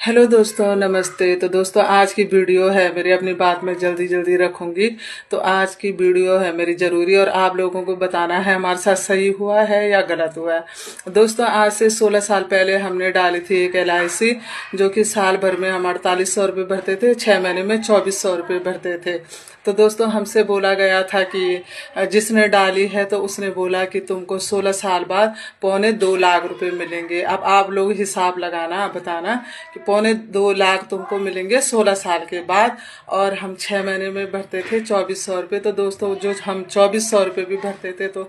Hello दोस्तों, नमस्ते। तो दोस्तों, आज की वीडियो है मेरी, अपनी बात में जल्दी जल्दी रखूंगी। तो आज की वीडियो है मेरी ज़रूरी, और आप लोगों को बताना है हमारे साथ सही हुआ है या गलत हुआ है। दोस्तों, आज से 16 साल पहले हमने डाली थी एक LIC, जो कि साल भर में हम 4800 रुपये भरते थे, 6 महीने में 2400 रुपये भरते थे। तो दोस्तों, हमसे बोला गया था कि जिसने डाली है तो उसने बोला कि तुमको 16 साल बाद 2.25 लाख रुपए मिलेंगे। अब आप लोग हिसाब लगाना, बताना कि 2.25 लाख तुमको मिलेंगे 16 साल के बाद। और हम 6 महीने में भरते थे 2400 रुपये। तो दोस्तों, जो हम 2400 रुपये भी भरते थे तो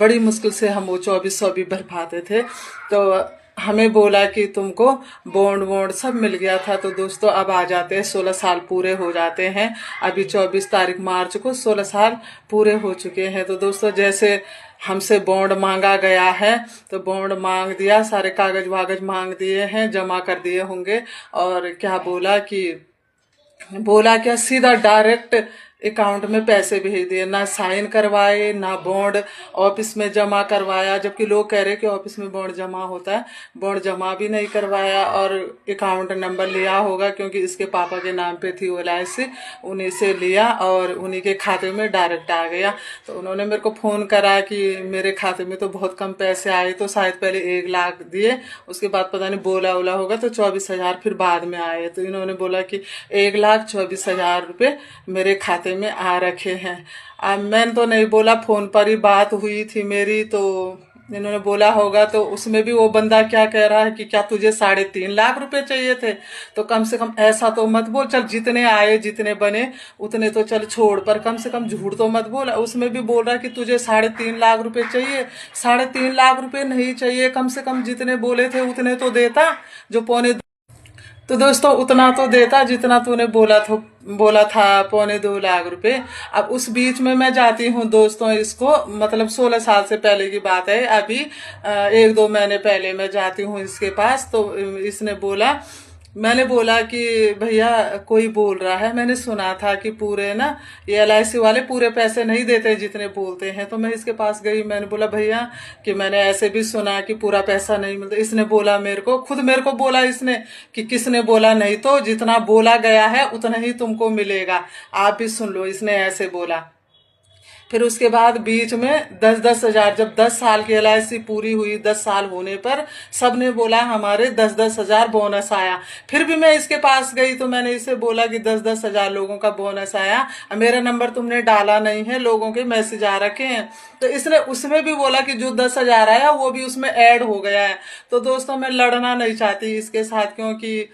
बड़ी मुश्किल से हम वो 2400 भी भर पाते थे। तो हमें बोला कि तुमको बॉन्ड वॉन्ड सब मिल गया था। तो दोस्तों, अब आ जाते हैं, 16 साल पूरे हो जाते हैं। अभी 24 तारीख मार्च को 16 साल पूरे हो चुके हैं। तो दोस्तों, जैसे हमसे बॉन्ड मांगा गया है तो बॉन्ड मांग दिया, सारे कागज वागज मांग दिए हैं, जमा कर दिए होंगे। और क्या बोला क्या, सीधा डायरेक्ट अकाउंट में पैसे भेज दिए, ना साइन करवाए, ना बॉन्ड ऑफिस में जमा करवाया। जबकि लोग कह रहे कि ऑफिस में बॉन्ड जमा होता है, बॉन्ड जमा भी नहीं करवाया। और अकाउंट नंबर लिया होगा, क्योंकि इसके पापा के नाम पे थी वो LIC, उन्हीं से लिया और उन्हीं के खाते में डायरेक्ट आ गया। तो उन्होंने मेरे को फ़ोन करा कि मेरे खाते में तो बहुत कम पैसे आए। तो शायद पहले 1 लाख दिए, उसके बाद पता नहीं बोला होगा तो 24,000 फिर बाद में आए। तो इन्होंने बोला कि 1,24,000 रुपये मेरे खाते में आ रखे हैं। अब मैंने तो नहीं बोला, फोन पर ही बात हुई थी मेरी। तो इन्होंने बोला होगा। तो उसमें भी वो बंदा क्या कह रहा है कि क्या तुझे 3.5 लाख रुपए चाहिए थे? तो कम से कम ऐसा तो मत बोल, चल जितने आए जितने बने उतने तो चल छोड़, पर कम से कम झूठ तो मत बोल। उसमें भी बोल रहा है कि तुझे 3.5 लाख रुपए चाहिए। 3.5 लाख रुपए नहीं चाहिए, कम से कम जितने बोले थे उतने तो देता, जो पौने। तो दोस्तों, उतना तो देता जितना तूने बोला था 2.25 लाख रुपए। अब उस बीच में मैं जाती हूँ दोस्तों, इसको मतलब 16 साल से पहले की बात है, अभी 1-2 महीने पहले मैं जाती हूँ इसके पास। तो मैंने बोला कि भैया, कोई बोल रहा है, मैंने सुना था कि पूरे ना ये LIC वाले पूरे पैसे नहीं देते जितने बोलते हैं। तो मैं इसके पास गई, मैंने बोला भैया कि मैंने ऐसे भी सुना कि पूरा पैसा नहीं मिलता। इसने बोला खुद मेरे को बोला इसने कि किसने बोला, नहीं तो जितना बोला गया है उतना ही तुमको मिलेगा, आप भी सुन लो, इसने ऐसे बोला। फिर उसके बाद बीच में 10-10 हजार, जब 10 साल की LIC पूरी हुई, 10 साल होने पर सबने बोला हमारे 10-10 हजार बोनस आया। फिर भी मैं इसके पास गई तो मैंने इसे बोला कि 10-10 हजार लोगों का बोनस आया, मेरा नंबर तुमने डाला नहीं है, लोगों के मैसेज आ रखे हैं। तो इसने उसमें भी बोला कि जो 10 हजार आया वो भी उसमें ऐड हो गया है। तो दोस्तों, मैं लड़ना नहीं चाहती इसके साथ, क्योंकि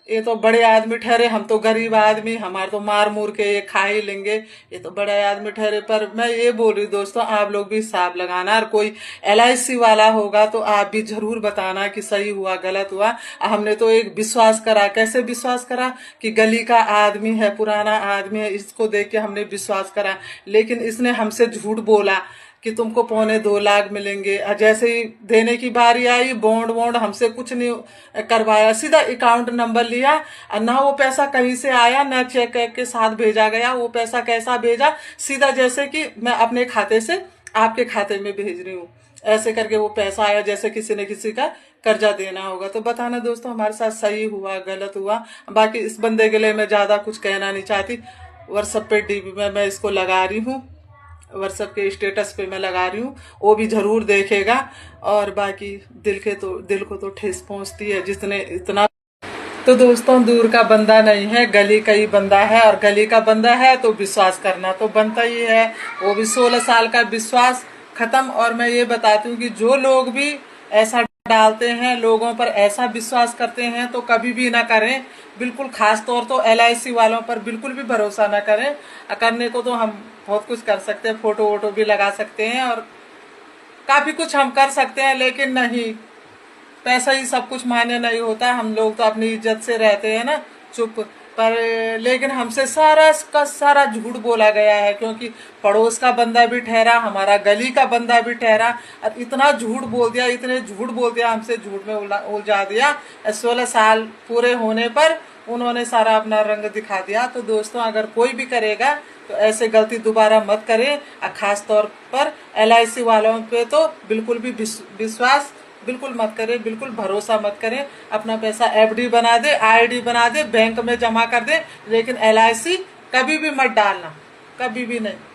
ये तो बड़े आदमी ठहरे, हम तो गरीब आदमी, हमारे तो मार मूर के ये खा ही लेंगे। ये तो बड़े आदमी ठहरे। पर मैं ये बोल रही दोस्तों, आप लोग भी हिसाब लगाना, और कोई LIC वाला होगा तो आप भी जरूर बताना कि सही हुआ गलत हुआ। हमने तो एक विश्वास करा, कैसे विश्वास करा कि गली का आदमी है, पुराना आदमी है, इसको देख के हमने विश्वास करा। लेकिन इसने हमसे झूठ बोला कि तुमको 2.25 लाख मिलेंगे। जैसे ही देने की बारी आई, बॉन्ड वॉन्ड हमसे कुछ नहीं करवाया, सीधा अकाउंट नंबर लिया, और ना वो पैसा कहीं से आया, ना चेक के साथ भेजा गया। वो पैसा कैसा भेजा, सीधा जैसे कि मैं अपने खाते से आपके खाते में भेज रही हूँ, ऐसे करके वो पैसा आया, जैसे किसी ने किसी का कर्जा देना होगा। तो बताना दोस्तों, हमारे साथ सही हुआ गलत हुआ। बाकी इस बंदे के लिए मैं ज्यादा कुछ कहना नहीं चाहती। व्हाट्सएप पे DP में मैं इसको लगा रही हूँ, व्हाट्सएप के स्टेटस पे मैं लगा रही हूँ, वो भी जरूर देखेगा। और बाकी दिल को तो ठेस पहुंचती है जिसने इतना। तो दोस्तों, दूर का बंदा नहीं है, गली का ही बंदा है, और गली का बंदा है तो विश्वास करना तो बनता ही है। वो भी 16 साल का विश्वास खत्म। और मैं ये बताती हूँ कि जो लोग भी ऐसा डालते हैं, लोगों पर ऐसा विश्वास करते हैं, तो कभी भी ना करें। बिल्कुल, खास तौर तो LIC वालों पर बिल्कुल भी भरोसा ना करें। करने को तो हम बहुत कुछ कर सकते हैं, फोटो वोटो भी लगा सकते हैं और काफी कुछ हम कर सकते हैं, लेकिन नहीं, पैसा ही सब कुछ मान्य नहीं होता। हम लोग तो अपनी इज्जत से रहते हैं ना, चुप। पर लेकिन हमसे सारा का सारा झूठ बोला गया है, क्योंकि पड़ोस का बंदा भी ठहरा, हमारा गली का बंदा भी ठहरा, और इतना झूठ बोल दिया, इतने झूठ बोल दिया, हमसे झूठ में उलझा दिया। 16 साल पूरे होने पर उन्होंने सारा अपना रंग दिखा दिया। तो दोस्तों, अगर कोई भी करेगा तो ऐसे गलती दोबारा मत करें, और खास तौर पर LIC वालों पे तो बिल्कुल भी विश्वास बिल्कुल मत करें, बिल्कुल भरोसा मत करें। अपना पैसा एफडी बना दे, आईडी बना दे, बैंक में जमा कर दे, लेकिन एलआईसी कभी भी मत डालना, कभी भी नहीं।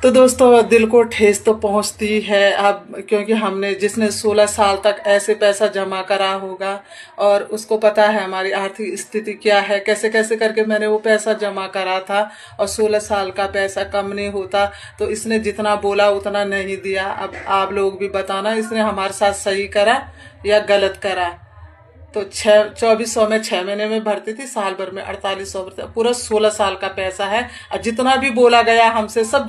तो दोस्तों, दिल को ठेस तो पहुंचती है अब, क्योंकि हमने जिसने 16 साल तक ऐसे पैसा जमा करा होगा और उसको पता है हमारी आर्थिक स्थिति क्या है, कैसे कैसे करके मैंने वो पैसा जमा करा था, और 16 साल का पैसा कम नहीं होता। तो इसने जितना बोला उतना नहीं दिया। अब आप लोग भी बताना, इसने हमारे साथ सही करा या गलत करा। तो 2400 में 6 महीने में भरती थी, साल भर में 4800 भरती, पूरा 16 साल का पैसा है। और जितना भी बोला गया हमसे सब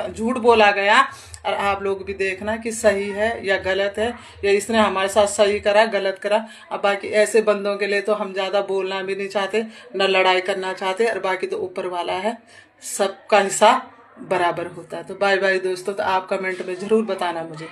झूठ बोला गया। और आप लोग भी देखना कि सही है या गलत है, या इसने हमारे साथ सही करा गलत करा। अब बाकी ऐसे बंदों के लिए तो हम ज़्यादा बोलना भी नहीं चाहते, न लड़ाई करना चाहते। और बाकी तो ऊपर वाला है, सबका हिसाब बराबर होता है। तो बाय बाय दोस्तों, तो आप कमेंट में ज़रूर बताना मुझे।